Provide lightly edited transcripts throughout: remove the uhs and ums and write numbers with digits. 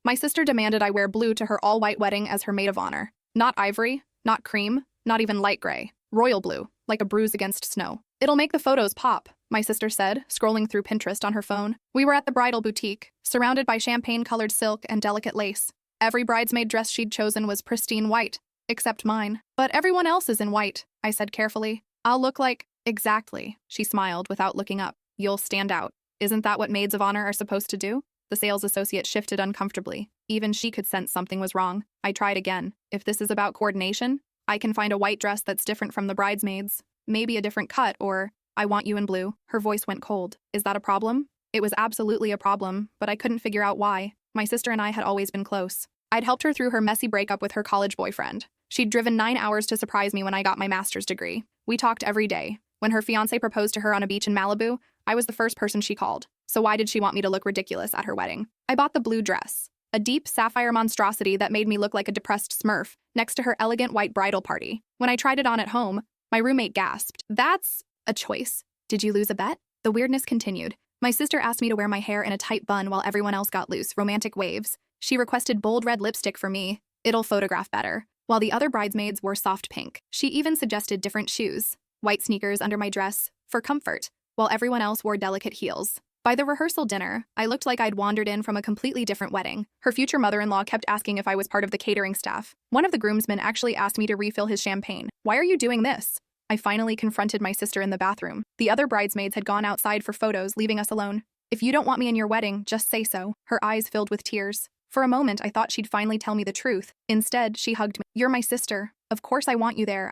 My sister demanded I wear blue to her all-white wedding as her maid of honor. Not ivory, not cream, not even light gray. Royal blue, like a bruise against snow. It'll make the photos pop, my sister said, scrolling through Pinterest on her phone. We were at the bridal boutique, surrounded by champagne-colored silk and delicate lace. Every bridesmaid dress she'd chosen was pristine white, except mine. But everyone else is in white, I said carefully. I'll look like… Exactly, she smiled without looking up. You'll stand out. Isn't that what maids of honor are supposed to do? The sales associate shifted uncomfortably. Even she could sense something was wrong. I tried again. If this is about coordination, I can find a white dress that's different from the bridesmaids. Maybe a different cut, or I want you in blue. Her voice went cold. Is that a problem? It was absolutely a problem, but I couldn't figure out why. My sister and I had always been close. I'd helped her through her messy breakup with her college boyfriend. She'd driven 9 hours to surprise me when I got my master's degree. We talked every day. When her fiancé proposed to her on a beach in Malibu, I was the first person she called. So why did she want me to look ridiculous at her wedding? I bought the blue dress, a deep sapphire monstrosity that made me look like a depressed Smurf, next to her elegant white bridal party. When I tried it on at home, my roommate gasped. That's a choice. Did you lose a bet? The weirdness continued. My sister asked me to wear my hair in a tight bun while everyone else got loose, romantic waves. She requested bold red lipstick for me. It'll photograph better. While the other bridesmaids wore soft pink. She even suggested different shoes. White sneakers under my dress, for comfort, while everyone else wore delicate heels. By the rehearsal dinner, I looked like I'd wandered in from a completely different wedding. Her future mother-in-law kept asking if I was part of the catering staff. One of the groomsmen actually asked me to refill his champagne. Why are you doing this? I finally confronted my sister in the bathroom. The other bridesmaids had gone outside for photos, leaving us alone. If you don't want me in your wedding, just say so. Her eyes filled with tears. For a moment, I thought she'd finally tell me the truth. Instead, she hugged me. You're my sister. Of course I want you there.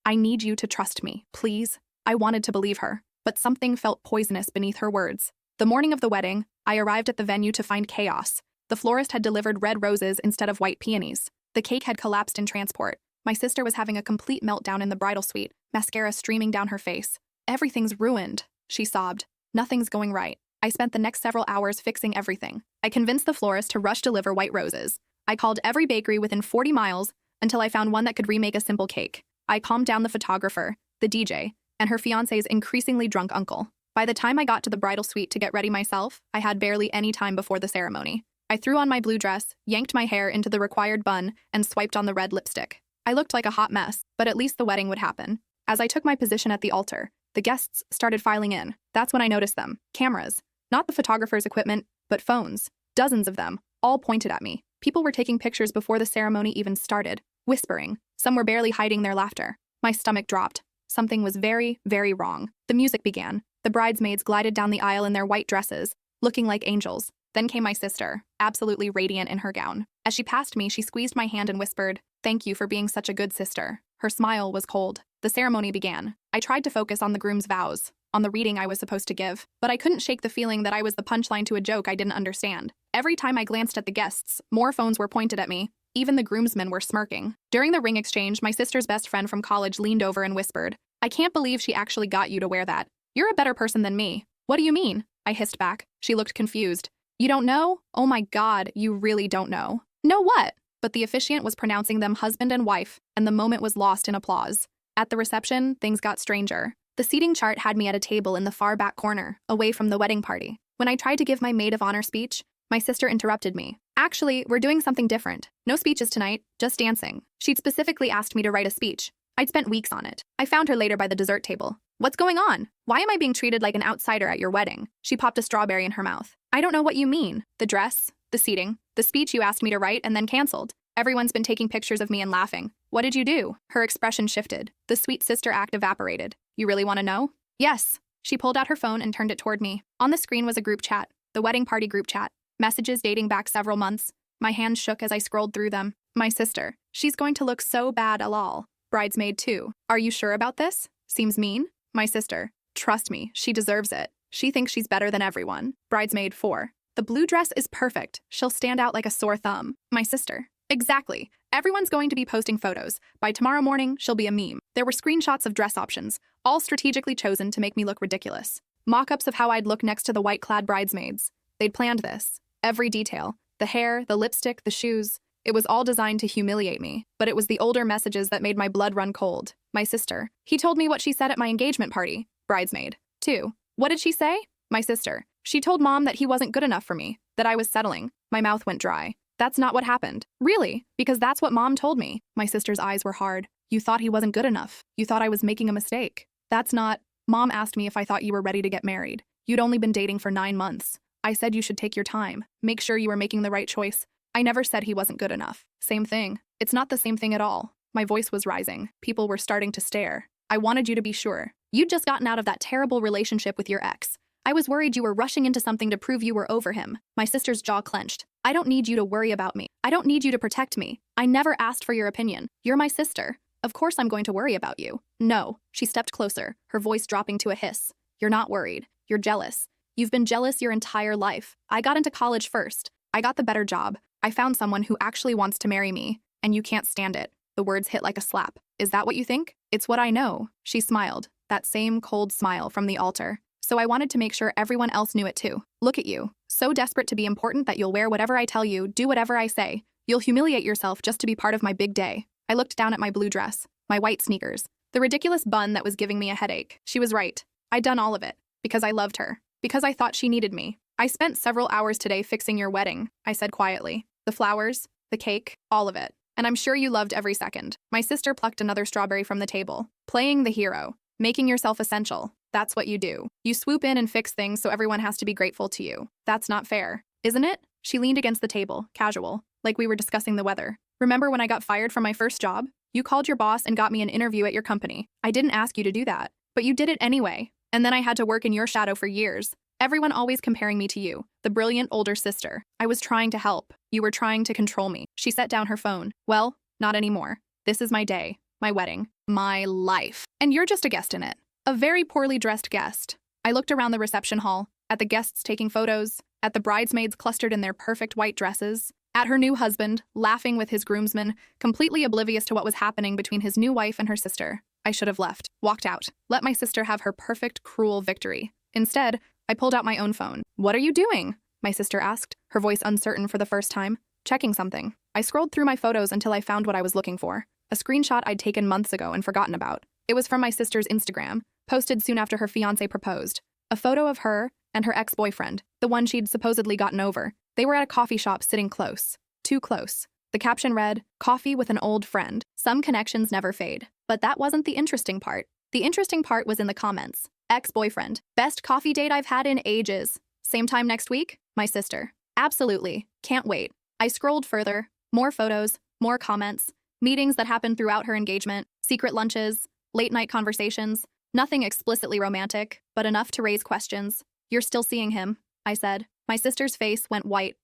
I need you to trust me, please. I wanted to believe her, but something felt poisonous beneath her words. The morning of the wedding, I arrived at the venue to find chaos. The florist had delivered red roses instead of white peonies. The cake had collapsed in transport. My sister was having a complete meltdown in the bridal suite, mascara streaming down her face. Everything's ruined, she sobbed. Nothing's going right. I spent the next several hours fixing everything. I convinced the florist to rush deliver white roses. I called every bakery within 40 miles until I found one that could remake a simple cake. I calmed down the photographer, the DJ, and her fiancé's increasingly drunk uncle. By the time I got to the bridal suite to get ready myself, I had barely any time before the ceremony. I threw on my blue dress, yanked my hair into the required bun, and swiped on the red lipstick. I looked like a hot mess, but at least the wedding would happen. As I took my position at the altar, the guests started filing in. That's when I noticed them. Cameras. Not the photographer's equipment, but phones. Dozens of them, all pointed at me. People were taking pictures before the ceremony even started, whispering. Some were barely hiding their laughter. My stomach dropped. Something was very, very wrong. The music began. The bridesmaids glided down the aisle in their white dresses, looking like angels. Then came my sister, absolutely radiant in her gown. As she passed me, she squeezed my hand and whispered, "Thank you for being such a good sister." Her smile was cold. The ceremony began. I tried to focus on the groom's vows, on the reading I was supposed to give, but I couldn't shake the feeling that I was the punchline to a joke I didn't understand. Every time I glanced at the guests, more phones were pointed at me. Even the groomsmen were smirking. During the ring exchange, my sister's best friend from college leaned over and whispered, "I can't believe she actually got you to wear that. You're a better person than me." "What do you mean?" I hissed back. She looked confused. "You don't know? Oh my God, you really don't know." "Know what?" But the officiant was pronouncing them husband and wife, and the moment was lost in applause. At the reception, things got stranger. The seating chart had me at a table in the far back corner, away from the wedding party. When I tried to give my maid of honor speech, my sister interrupted me. "Actually, we're doing something different. No speeches tonight, just dancing." She'd specifically asked me to write a speech. I'd spent weeks on it. I found her later by the dessert table. "What's going on? Why am I being treated like an outsider at your wedding?" She popped a strawberry in her mouth. "I don't know what you mean. The dress, the seating, the speech you asked me to write and then canceled. Everyone's been taking pictures of me and laughing. What did you do?" Her expression shifted. The sweet sister act evaporated. "You really want to know?" "Yes." She pulled out her phone and turned it toward me. On the screen was a group chat, the wedding party group chat. Messages dating back several months. My hands shook as I scrolled through them. My sister. "She's going to look so bad, lol. Bridesmaid 2. Are you sure about this? Seems mean." My sister. "Trust me, she deserves it. She thinks she's better than everyone." Bridesmaid 4. "The blue dress is perfect. She'll stand out like a sore thumb." My sister. "Exactly. Everyone's going to be posting photos. By tomorrow morning, she'll be a meme." There were screenshots of dress options, all strategically chosen to make me look ridiculous. Mock-ups of how I'd look next to the white-clad bridesmaids. They'd planned this. Every detail. The hair, the lipstick, the shoes. It was all designed to humiliate me, but it was the older messages that made my blood run cold. My sister. "He told me what she said at my engagement party." Bridesmaid. 2. "What did she say?" My sister. "She told Mom that he wasn't good enough for me, that I was settling." My mouth went dry. That's not what happened. Really? Because that's what Mom told me. My sister's eyes were hard. You thought he wasn't good enough. You thought I was making a mistake. That's not. Mom asked me if I thought you were ready to get married. You'd only been dating for 9 months. I said you should take your time. Make sure you were making the right choice. I never said he wasn't good enough. Same thing. It's not the same thing at all. My voice was rising. People were starting to stare. I wanted you to be sure. You'd just gotten out of that terrible relationship with your ex. I was worried you were rushing into something to prove you were over him. My sister's jaw clenched. I don't need you to worry about me. I don't need you to protect me. I never asked for your opinion. You're my sister. Of course I'm going to worry about you. No. She stepped closer, her voice dropping to a hiss. You're not worried. You're jealous. You've been jealous your entire life. I got into college first. I got the better job. I found someone who actually wants to marry me, and you can't stand it. The words hit like a slap. Is that what you think? It's what I know. She smiled, that same cold smile from the altar. So I wanted to make sure everyone else knew it too. Look at you. So desperate to be important that you'll wear whatever I tell you, do whatever I say. You'll humiliate yourself just to be part of my big day. I looked down at my blue dress, my white sneakers, the ridiculous bun that was giving me a headache. She was right. I'd done all of it. Because I loved her. Because I thought she needed me. I spent several hours today fixing your wedding, I said quietly. The flowers, the cake, all of it. And I'm sure you loved every second. My sister plucked another strawberry from the table. Playing the hero. Making yourself essential. That's what you do. You swoop in and fix things so everyone has to be grateful to you. That's not fair, isn't it? She leaned against the table, casual, like we were discussing the weather. Remember when I got fired from my first job? You called your boss and got me an interview at your company. I didn't ask you to do that, but you did it anyway. And then I had to work in your shadow for years. Everyone always comparing me to you, the brilliant older sister. I was trying to help. You were trying to control me. She set down her phone. Well, not anymore. This is my day, my wedding, my life. And you're just a guest in it. A very poorly dressed guest. I looked around the reception hall, at the guests taking photos, at the bridesmaids clustered in their perfect white dresses, at her new husband, laughing with his groomsmen, completely oblivious to what was happening between his new wife and her sister. I should have left, walked out, let my sister have her perfect, cruel victory. Instead, I pulled out my own phone. What are you doing? My sister asked, her voice uncertain for the first time. Checking something. I scrolled through my photos until I found what I was looking for. A screenshot I'd taken months ago and forgotten about. It was from my sister's Instagram, posted soon after her fiancé proposed. A photo of her and her ex-boyfriend, the one she'd supposedly gotten over. They were at a coffee shop sitting close. Too close. The caption read, "Coffee with an old friend. Some connections never fade." But that wasn't the interesting part. The interesting part was in the comments. Ex-boyfriend. Best coffee date I've had in ages. Same time next week? My sister. Absolutely. Can't wait. I scrolled further. More photos, more comments, meetings that happened throughout her engagement, secret lunches, late-night conversations. Nothing explicitly romantic, but enough to raise questions. You're still seeing him, I said. My sister's face went white.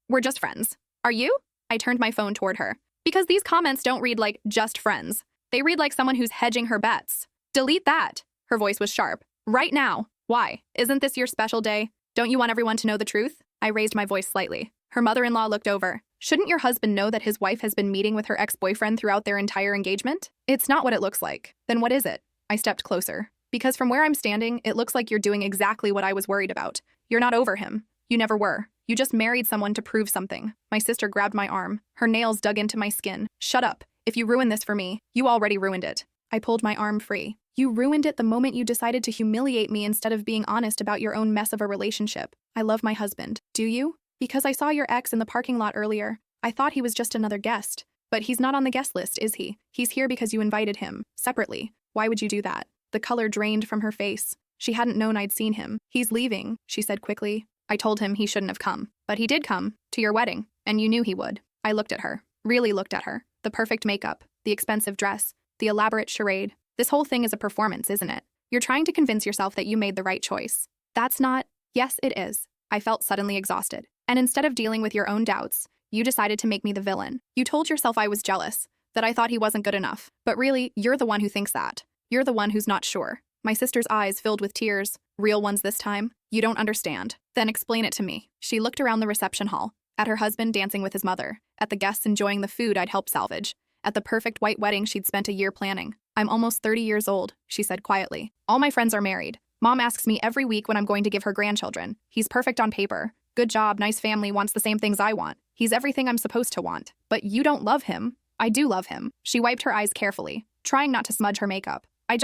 We're just friends. Are you? I turned my phone toward her. Because these comments don't read like just friends. They read like someone who's hedging her bets. Delete that. Her voice was sharp. Right now. Why? Isn't this your special day? Don't you want everyone to know the truth? I raised my voice slightly. Her mother-in-law looked over. Shouldn't your husband know that his wife has been meeting with her ex-boyfriend throughout their entire engagement? It's not what it looks like. Then what is it? I stepped closer. Because from where I'm standing, it looks like you're doing exactly what I was worried about. You're not over him. You never were. You just married someone to prove something. My sister grabbed my arm. Her nails dug into my skin. Shut up. If you ruin this for me, you already ruined it. I pulled my arm free. You ruined it the moment you decided to humiliate me instead of being honest about your own mess of a relationship. I love my husband. Do you? Because I saw your ex in the parking lot earlier. I thought he was just another guest. But he's not on the guest list, is he? He's here because you invited him. Separately. Why would you do that? The color drained from her face. She hadn't known I'd seen him. He's leaving, she said quickly. I told him he shouldn't have come. But he did come. To your wedding. And you knew he would. I looked at her. Really looked at her. The perfect makeup. The expensive dress. The elaborate charade. This whole thing is a performance, isn't it? You're trying to convince yourself that you made the right choice. That's not. Yes, it is. I felt suddenly exhausted. And instead of dealing with your own doubts, you decided to make me the villain. You told yourself I was jealous, that I thought he wasn't good enough. But really, you're the one who thinks that. You're the one who's not sure. My sister's eyes filled with tears, real ones this time. You don't understand. Then explain it to me. She looked around the reception hall, at her husband dancing with his mother, at the guests enjoying the food I'd helped salvage, at the perfect white wedding she'd spent a year planning. I'm almost 30 years old, she said quietly. All my friends are married. Mom asks me every week when I'm going to give her grandchildren. He's perfect on paper. Good job, nice family, wants the same things I want. He's everything I'm supposed to want. But you don't love him. I do love him. She wiped her eyes carefully, trying not to smudge her makeup. I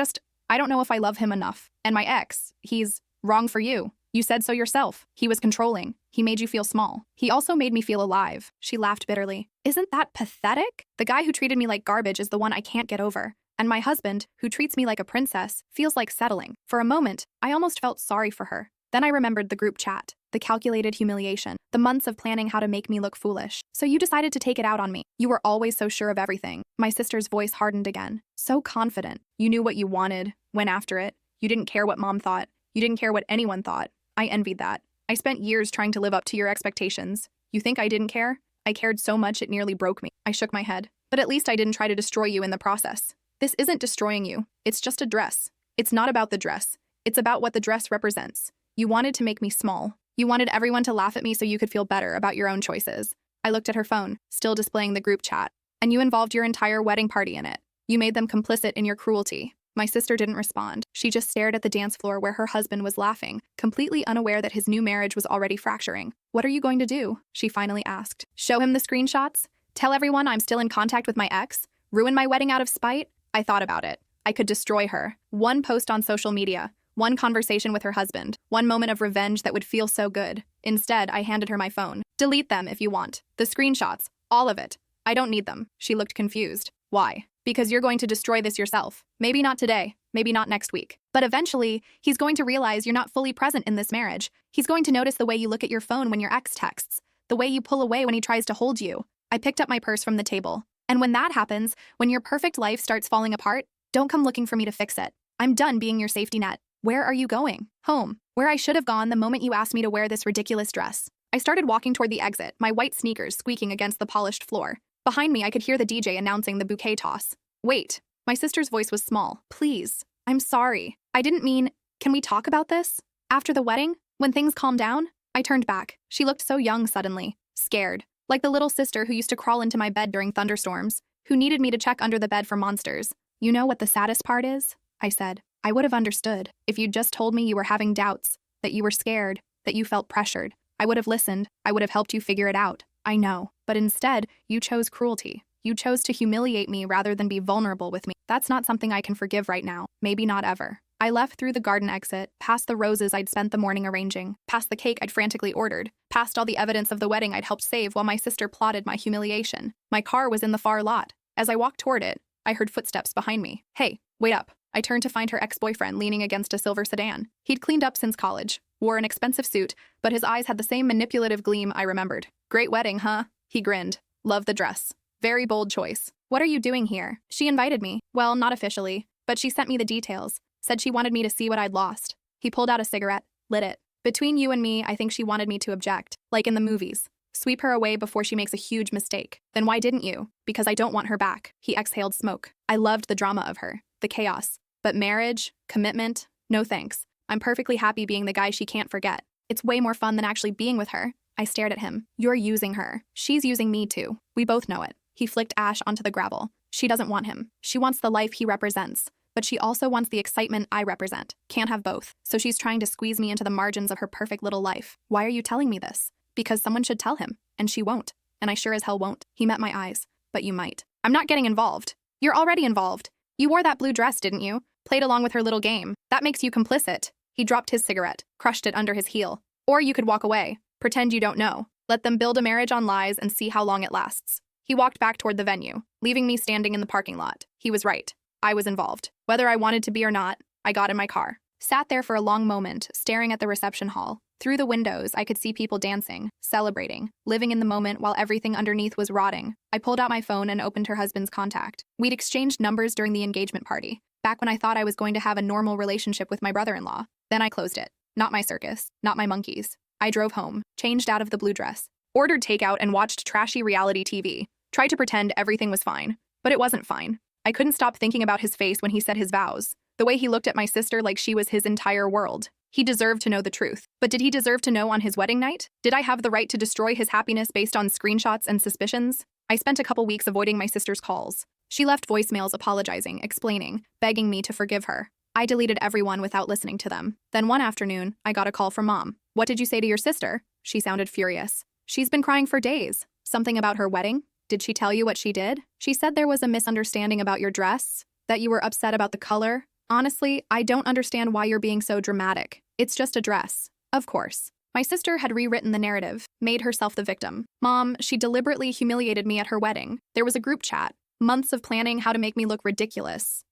don't know if I love him enough. And my ex, he's wrong for you. You said so yourself. He was controlling. He made you feel small. He also made me feel alive. She laughed bitterly. Isn't that pathetic? The guy who treated me like garbage is the one I can't get over. And my husband, who treats me like a princess, feels like settling. For a moment, I almost felt sorry for her. Then I remembered the group chat, the calculated humiliation, the months of planning how to make me look foolish. So you decided to take it out on me. You were always so sure of everything. My sister's voice hardened again. So confident. You knew what you wanted, went after it. You didn't care what mom thought. You didn't care what anyone thought. I envied that. I spent years trying to live up to your expectations. You think I didn't care? I cared so much it nearly broke me. I shook my head. But at least I didn't try to destroy you in the process. This isn't destroying you. It's just a dress. It's not about the dress. It's about what the dress represents. You wanted to make me small. You wanted everyone to laugh at me so you could feel better about your own choices. I looked at her phone, still displaying the group chat. And you involved your entire wedding party in it. You made them complicit in your cruelty. My sister didn't respond. She just stared at the dance floor where her husband was laughing, completely unaware that his new marriage was already fracturing. What are you going to do? She finally asked. Show him the screenshots? Tell everyone I'm still in contact with my ex? Ruin my wedding out of spite? I thought about it. I could destroy her. One post on social media, one conversation with her husband, one moment of revenge that would feel so good. Instead, I handed her my phone. Delete them if you want. The screenshots. All of it. I don't need them. She looked confused. Why? Because you're going to destroy this yourself. Maybe not today, maybe not next week. But eventually, he's going to realize you're not fully present in this marriage. He's going to notice the way you look at your phone when your ex texts, the way you pull away when he tries to hold you. I picked up my purse from the table. And when that happens, when your perfect life starts falling apart, don't come looking for me to fix it. I'm done being your safety net. Where are you going? Home. Where I should have gone the moment you asked me to wear this ridiculous dress. I started walking toward the exit, my white sneakers squeaking against the polished floor. Behind me, I could hear the DJ announcing the bouquet toss. Wait. My sister's voice was small. Please. I'm sorry. I didn't mean, can we talk about this? After the wedding? When things calmed down? I turned back. She looked so young suddenly. Scared. Like the little sister who used to crawl into my bed during thunderstorms, who needed me to check under the bed for monsters. You know what the saddest part is? I said. I would have understood if you'd just told me you were having doubts, that you were scared, that you felt pressured. I would have listened. I would have helped you figure it out. I know. But instead, you chose cruelty. You chose to humiliate me rather than be vulnerable with me. That's not something I can forgive right now. Maybe not ever. I left through the garden exit, past the roses I'd spent the morning arranging, past the cake I'd frantically ordered, past all the evidence of the wedding I'd helped save while my sister plotted my humiliation. My car was in the far lot. As I walked toward it, I heard footsteps behind me. Hey, wait up. I turned to find her ex-boyfriend leaning against a silver sedan. He'd cleaned up since college, wore an expensive suit, but his eyes had the same manipulative gleam I remembered. Great wedding, huh? He grinned. Love the dress. Very bold choice. What are you doing here? She invited me. Well, not officially, but she sent me the details. Said she wanted me to see what I'd lost. He pulled out a cigarette, lit it. Between you and me, I think she wanted me to object, like in the movies. Sweep her away before she makes a huge mistake. Then why didn't you? Because I don't want her back. He exhaled smoke. I loved the drama of her, the chaos. But marriage, commitment, no thanks. I'm perfectly happy being the guy she can't forget. It's way more fun than actually being with her. I stared at him. You're using her. She's using me too. We both know it. He flicked ash onto the gravel. She doesn't want him. She wants the life he represents. But she also wants the excitement I represent. Can't have both. So she's trying to squeeze me into the margins of her perfect little life. Why are you telling me this? Because someone should tell him. And she won't. And I sure as hell won't. He met my eyes. But you might. I'm not getting involved. You're already involved. You wore that blue dress, didn't you? Played along with her little game. That makes you complicit. He dropped his cigarette, crushed it under his heel. Or you could walk away. Pretend you don't know. Let them build a marriage on lies and see how long it lasts. He walked back toward the venue, leaving me standing in the parking lot. He was right. I was involved. Whether I wanted to be or not, I got in my car. Sat there for a long moment, staring at the reception hall. Through the windows, I could see people dancing, celebrating, living in the moment while everything underneath was rotting. I pulled out my phone and opened her husband's contact. We'd exchanged numbers during the engagement party, back when I thought I was going to have a normal relationship with my brother-in-law. Then I closed it. Not my circus, not my monkeys. I drove home, changed out of the blue dress, ordered takeout and watched trashy reality TV. Tried to pretend everything was fine, but it wasn't fine. I couldn't stop thinking about his face when he said his vows, the way he looked at my sister like she was his entire world. He deserved to know the truth. But did he deserve to know on his wedding night? Did I have the right to destroy his happiness based on screenshots and suspicions? I spent a couple weeks avoiding my sister's calls. She left voicemails apologizing, explaining, begging me to forgive her. I deleted everyone without listening to them. Then one afternoon, I got a call from Mom. What did you say to your sister? She sounded furious. She's been crying for days. Something about her wedding? Did she tell you what she did? She said there was a misunderstanding about your dress, that you were upset about the color. Honestly, I don't understand why you're being so dramatic. It's just a dress. Of course. My sister had rewritten the narrative, made herself the victim. Mom, she deliberately humiliated me at her wedding. There was a group chat. Months of planning how to make me look ridiculous.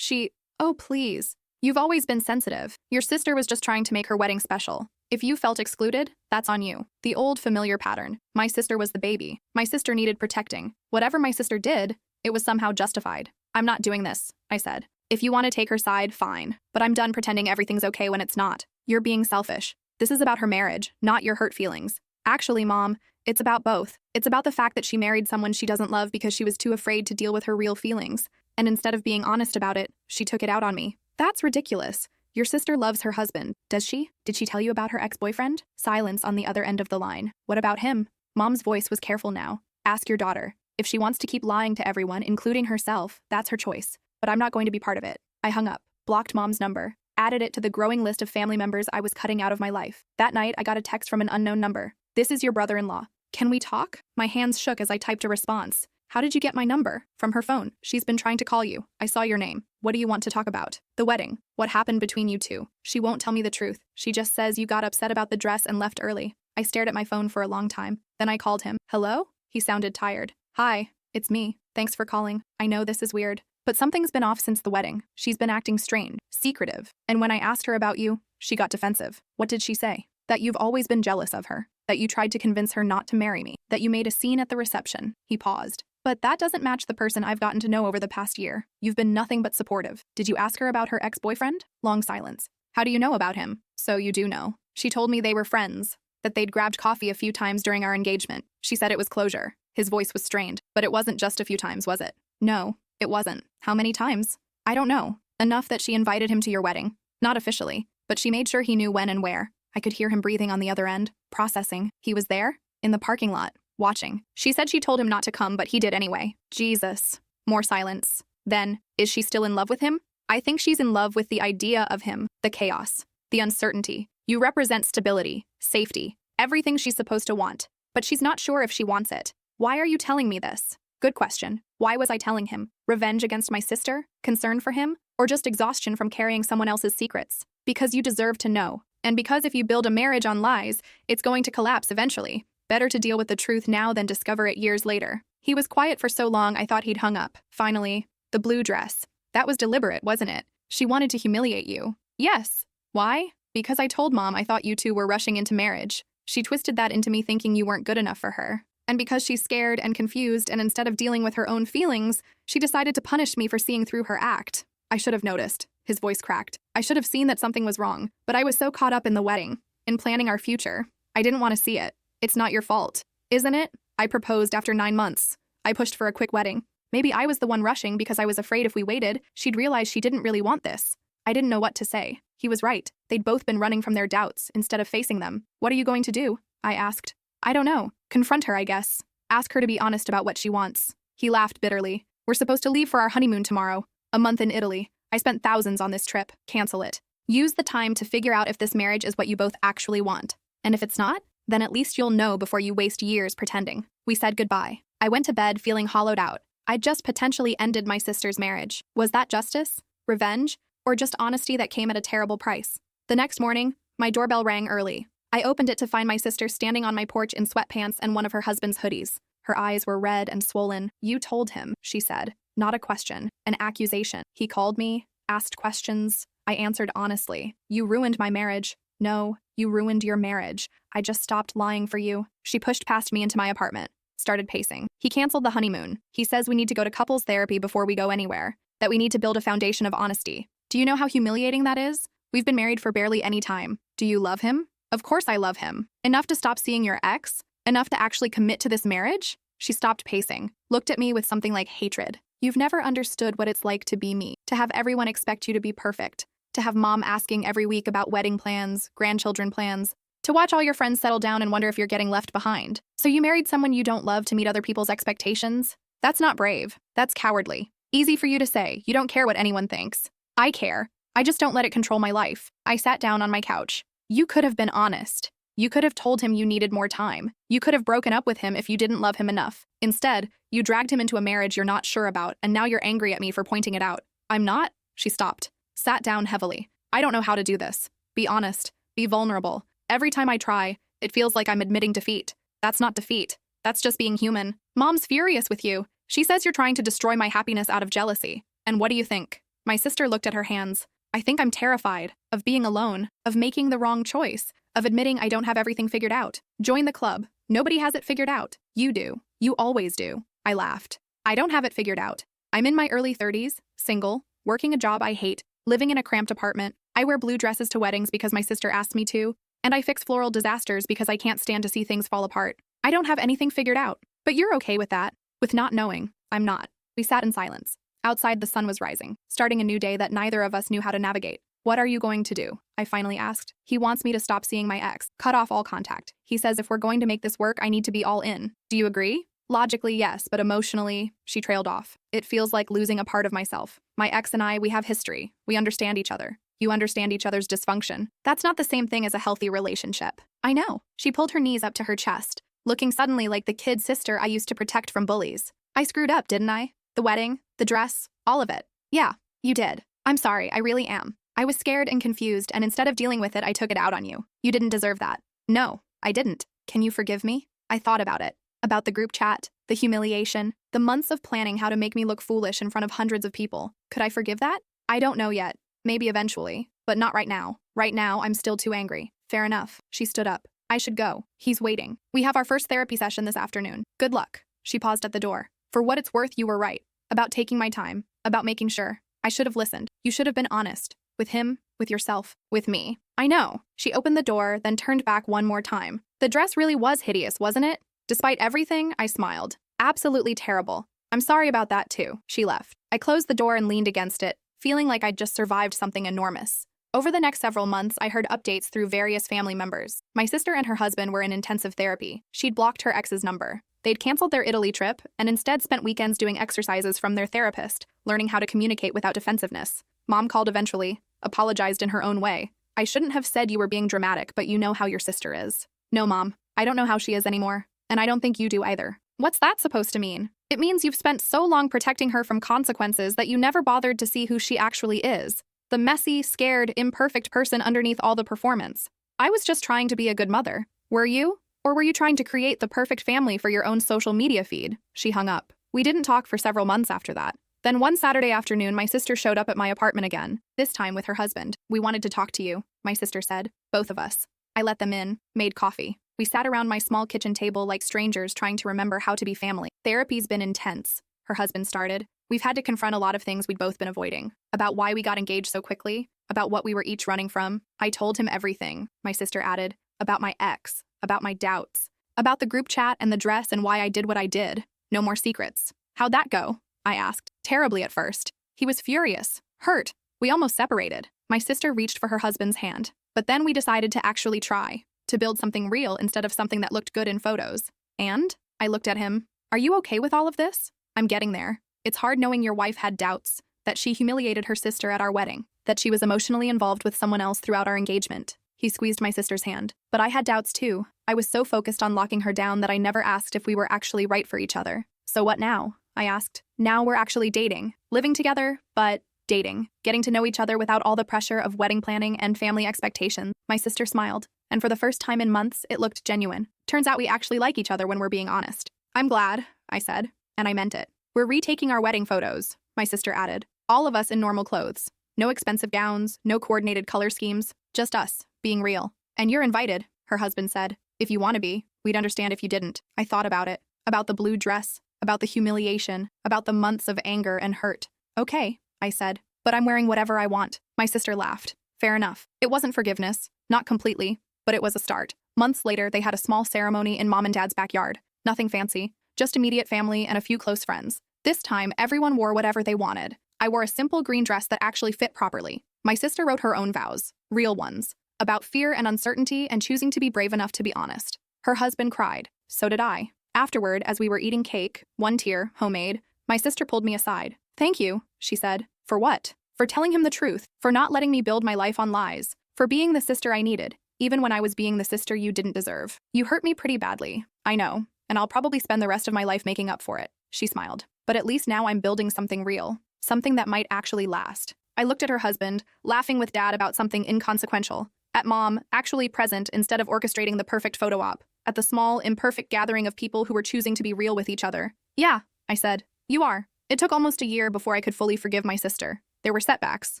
Oh, please. You've always been sensitive. Your sister was just trying to make her wedding special. If you felt excluded, that's on you. The old familiar pattern. My sister was the baby. My sister needed protecting. Whatever my sister did, it was somehow justified. I'm not doing this, I said. If you want to take her side, fine. But I'm done pretending everything's okay when it's not. You're being selfish. This is about her marriage, not your hurt feelings. Actually, Mom, it's about both. It's about the fact that she married someone she doesn't love because she was too afraid to deal with her real feelings. And instead of being honest about it, she took it out on me. That's ridiculous. Your sister loves her husband, does she? Did she tell you about her ex-boyfriend? Silence on the other end of the line. What about him? Mom's voice was careful now. Ask your daughter. If she wants to keep lying to everyone, including herself, that's her choice. But I'm not going to be part of it. I hung up, blocked Mom's number, added it to the growing list of family members I was cutting out of my life. That night, I got a text from an unknown number. This is your brother-in-law. Can we talk? My hands shook as I typed a response. How did you get my number? From her phone. She's been trying to call you. I saw your name. What do you want to talk about? The wedding. What happened between you two? She won't tell me the truth. She just says you got upset about the dress and left early. I stared at my phone for a long time. Then I called him. Hello? He sounded tired. Hi, it's me. Thanks for calling. I know this is weird, but something's been off since the wedding. She's been acting strange, secretive. And when I asked her about you, she got defensive. What did she say? That you've always been jealous of her. That you tried to convince her not to marry me. That you made a scene at the reception. He paused. But that doesn't match the person I've gotten to know over the past year. You've been nothing but supportive. Did you ask her about her ex-boyfriend? Long silence. How do you know about him? So you do know. She told me they were friends, that they'd grabbed coffee a few times during our engagement. She said it was closure. His voice was strained. But it wasn't just a few times, was it? No, it wasn't. How many times? I don't know. Enough that she invited him to your wedding. Not officially, but she made sure he knew when and where. I could hear him breathing on the other end, processing. He was there? In the parking lot. Watching. She said she told him not to come, but he did anyway. Jesus. More silence. Then, is she still in love with him? I think she's in love with the idea of him, the chaos, the uncertainty. You represent stability, safety, everything she's supposed to want. But she's not sure if she wants it. Why are you telling me this? Good question. Why was I telling him? Revenge against my sister? Concern for him? Or just exhaustion from carrying someone else's secrets? Because you deserve to know. And because if you build a marriage on lies, it's going to collapse eventually. Better to deal with the truth now than discover it years later. He was quiet for so long I thought he'd hung up. Finally, the blue dress. That was deliberate, wasn't it? She wanted to humiliate you. Yes. Why? Because I told Mom I thought you two were rushing into marriage. She twisted that into me thinking you weren't good enough for her. And because she's scared and confused and instead of dealing with her own feelings, she decided to punish me for seeing through her act. I should have noticed. His voice cracked. I should have seen that something was wrong, but I was so caught up in the wedding, in planning our future. I didn't want to see it. It's not your fault, isn't it? I proposed after 9 months. I pushed for a quick wedding. Maybe I was the one rushing because I was afraid if we waited, she'd realize she didn't really want this. I didn't know what to say. He was right. They'd both been running from their doubts instead of facing them. What are you going to do? I asked. I don't know. Confront her, I guess. Ask her to be honest about what she wants. He laughed bitterly. We're supposed to leave for our honeymoon tomorrow. A month in Italy. I spent thousands on this trip. Cancel it. Use the time to figure out if this marriage is what you both actually want. And if it's not, then at least you'll know before you waste years pretending. We said goodbye. I went to bed feeling hollowed out. I'd just potentially ended my sister's marriage. Was that justice? Revenge? Or just honesty that came at a terrible price? The next morning, my doorbell rang early. I opened it to find my sister standing on my porch in sweatpants and one of her husband's hoodies. Her eyes were red and swollen. You told him, she said. Not a question, an accusation. He called me, asked questions. I answered honestly. You ruined my marriage. No, you ruined your marriage. I just stopped lying for you. She pushed past me into my apartment, started pacing. He canceled the honeymoon. He says we need to go to couples therapy before we go anywhere, that we need to build a foundation of honesty. Do you know how humiliating that is? We've been married for barely any time. Do you love him? Of course I love him. Enough to stop seeing your ex? Enough to actually commit to this marriage? She stopped pacing, looked at me with something like hatred. You've never understood what it's like to be me, to have everyone expect you to be perfect, to have Mom asking every week about wedding plans, grandchildren plans, to watch all your friends settle down and wonder if you're getting left behind. So you married someone you don't love to meet other people's expectations? That's not brave. That's cowardly. Easy for you to say. You don't care what anyone thinks. I care. I just don't let it control my life. I sat down on my couch. You could have been honest. You could have told him you needed more time. You could have broken up with him if you didn't love him enough. Instead, you dragged him into a marriage you're not sure about, and now you're angry at me for pointing it out. I'm not? She stopped, sat down heavily. I don't know how to do this. Be honest. Be vulnerable. Every time I try, It feels like I'm admitting defeat. That's not defeat. That's just being human. Mom's furious with you. She says you're trying to destroy my happiness out of jealousy. And what do you think? My sister looked at her hands. I think I'm terrified of being alone, of making the wrong choice, of admitting I don't have everything figured out. Join the club. Nobody has it figured out. You do. You always do. I laughed. I don't have it figured out. I'm in my early 30s, single, working a job I hate, living in a cramped apartment. I wear blue dresses to weddings because my sister asked me to, and I fix floral disasters because I can't stand to see things fall apart. I don't have anything figured out. But you're okay with that. With not knowing. I'm not. We sat in silence. Outside, the sun was rising, starting a new day that neither of us knew how to navigate. What are you going to do? I finally asked. He wants me to stop seeing my ex, cut off all contact. He says if we're going to make this work, I need to be all in. Do you agree? Logically, yes, but emotionally, she trailed off. It feels like losing a part of myself. My ex and I, we have history. We understand each other. You understand each other's dysfunction. That's not the same thing as a healthy relationship. I know. She pulled her knees up to her chest, looking suddenly like the kid sister I used to protect from bullies. I screwed up, didn't I? The wedding, the dress, all of it. Yeah, you did. I'm sorry, I really am. I was scared and confused, and instead of dealing with it, I took it out on you. You didn't deserve that. No, I didn't. Can you forgive me? I thought about it. About the group chat, the humiliation, the months of planning how to make me look foolish in front of hundreds of people. Could I forgive that? I don't know yet. Maybe eventually, but not right now. Right now, I'm still too angry. Fair enough. She stood up. I should go. He's waiting. We have our first therapy session this afternoon. Good luck. She paused at the door. For what it's worth, you were right. About taking my time. About making sure. I should have listened. You should have been honest. With him, with yourself, with me. I know. She opened the door, then turned back one more time. The dress really was hideous, wasn't it? Despite everything, I smiled. Absolutely terrible. I'm sorry about that too. She left. I closed the door and leaned against it, feeling like I'd just survived something enormous. Over the next several months, I heard updates through various family members. My sister and her husband were in intensive therapy. She'd blocked her ex's number. They'd canceled their Italy trip and instead spent weekends doing exercises from their therapist, learning how to communicate without defensiveness. Mom called eventually, apologized in her own way. I shouldn't have said you were being dramatic, but you know how your sister is. No, Mom. I don't know how she is anymore. And I don't think you do either. What's that supposed to mean? It means you've spent so long protecting her from consequences that you never bothered to see who she actually is. The messy, scared, imperfect person underneath all the performance. I was just trying to be a good mother. Were you? Or were you trying to create the perfect family for your own social media feed? She hung up. We didn't talk for several months after that. Then one Saturday afternoon, my sister showed up at my apartment again, this time with her husband. We wanted to talk to you, my sister said. Both of us. I let them in, made coffee. We sat around my small kitchen table like strangers trying to remember how to be family. Therapy's been intense, her husband started. We've had to confront a lot of things we'd both been avoiding. About why we got engaged so quickly, about what we were each running from. I told him everything, my sister added. About my ex, about my doubts, about the group chat and the dress and why I did what I did. No more secrets. How'd that go? I asked. Terribly at first. He was furious, hurt. We almost separated. My sister reached for her husband's hand. But then we decided to actually try. To build something real instead of something that looked good in photos. And? I looked at him. Are you okay with all of this? I'm getting there. It's hard knowing your wife had doubts, that she humiliated her sister at our wedding, that she was emotionally involved with someone else throughout our engagement. He squeezed my sister's hand. But I had doubts too. I was so focused on locking her down that I never asked if we were actually right for each other. So what now? I asked. Now we're actually dating. Living together, but dating. Getting to know each other without all the pressure of wedding planning and family expectations. My sister smiled. And for the first time in months, it looked genuine. Turns out we actually like each other when we're being honest. I'm glad, I said. And I meant it. We're retaking our wedding photos, my sister added. All of us in normal clothes. No expensive gowns, no coordinated color schemes. Just us, being real. And you're invited, her husband said. If you want to be, we'd understand if you didn't. I thought about it. About the blue dress. About the humiliation. About the months of anger and hurt. Okay, I said. But I'm wearing whatever I want. My sister laughed. Fair enough. It wasn't forgiveness. Not completely. But it was a start. Months later, they had a small ceremony in Mom and Dad's backyard. Nothing fancy. Just immediate family and a few close friends. This time, everyone wore whatever they wanted. I wore a simple green dress that actually fit properly. My sister wrote her own vows. Real ones. About fear and uncertainty and choosing to be brave enough to be honest. Her husband cried. So did I. Afterward, as we were eating cake, one tier, homemade, my sister pulled me aside. Thank you, she said. For what? For telling him the truth. For not letting me build my life on lies. For being the sister I needed. Even when I was being the sister you didn't deserve. You hurt me pretty badly. I know. And I'll probably spend the rest of my life making up for it. She smiled. But at least now I'm building something real. Something that might actually last. I looked at her husband, laughing with Dad about something inconsequential. At mom, actually present instead of orchestrating the perfect photo op. At the small, imperfect gathering of people who were choosing to be real with each other. Yeah, I said. You are. It took almost a year before I could fully forgive my sister. There were setbacks,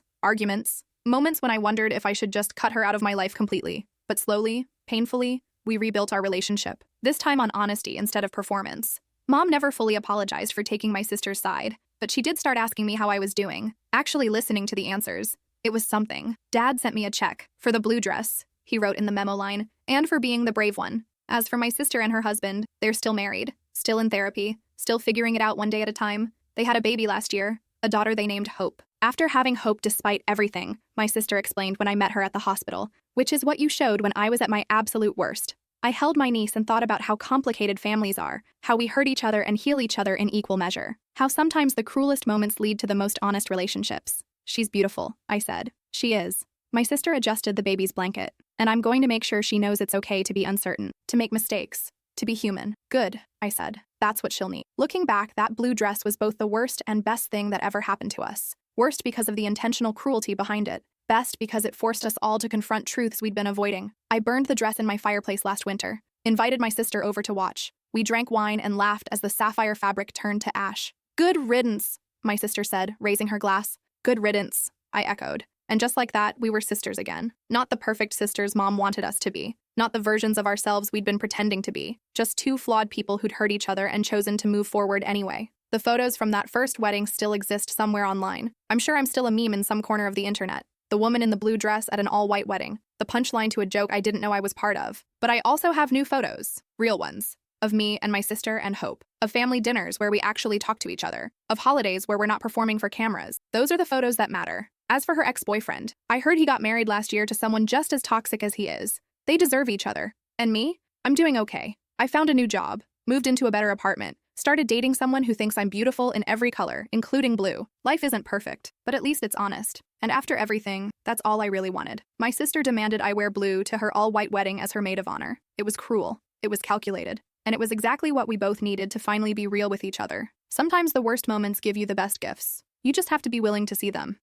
arguments, moments when I wondered if I should just cut her out of my life completely. But slowly, painfully, we rebuilt our relationship. This time on honesty instead of performance. Mom never fully apologized for taking my sister's side, but she did start asking me how I was doing, actually listening to the answers. It was something. Dad sent me a check for the blue dress, he wrote in the memo line, and for being the brave one. As for my sister and her husband, they're still married, still in therapy, still figuring it out one day at a time. They had a baby last year, a daughter they named Hope. After having hope despite everything, my sister explained when I met her at the hospital, which is what you showed when I was at my absolute worst. I held my niece and thought about how complicated families are, how we hurt each other and heal each other in equal measure, how sometimes the cruelest moments lead to the most honest relationships. She's beautiful, I said. She is. My sister adjusted the baby's blanket, and I'm going to make sure she knows it's okay to be uncertain, to make mistakes, to be human. Good, I said. That's what she'll need. Looking back, that blue dress was both the worst and best thing that ever happened to us. Worst because of the intentional cruelty behind it. Best because it forced us all to confront truths we'd been avoiding. I burned the dress in my fireplace last winter, invited my sister over to watch. We drank wine and laughed as the sapphire fabric turned to ash. Good riddance, my sister said, raising her glass. Good riddance, I echoed. And just like that, we were sisters again. Not the perfect sisters Mom wanted us to be. Not the versions of ourselves we'd been pretending to be. Just two flawed people who'd hurt each other and chosen to move forward anyway. The photos from that first wedding still exist somewhere online. I'm sure I'm still a meme in some corner of the internet. The woman in the blue dress at an all-white wedding. The punchline to a joke I didn't know I was part of. But I also have new photos. Real ones. Of me and my sister and Hope. Of family dinners where we actually talk to each other. Of holidays where we're not performing for cameras. Those are the photos that matter. As for her ex-boyfriend, I heard he got married last year to someone just as toxic as he is. They deserve each other. And me? I'm doing okay. I found a new job, moved into a better apartment, started dating someone who thinks I'm beautiful in every color, including blue. Life isn't perfect, but at least it's honest. And after everything, that's all I really wanted. My sister demanded I wear blue to her all-white wedding as her maid of honor. It was cruel. It was calculated. And it was exactly what we both needed to finally be real with each other. Sometimes the worst moments give you the best gifts. You just have to be willing to see them.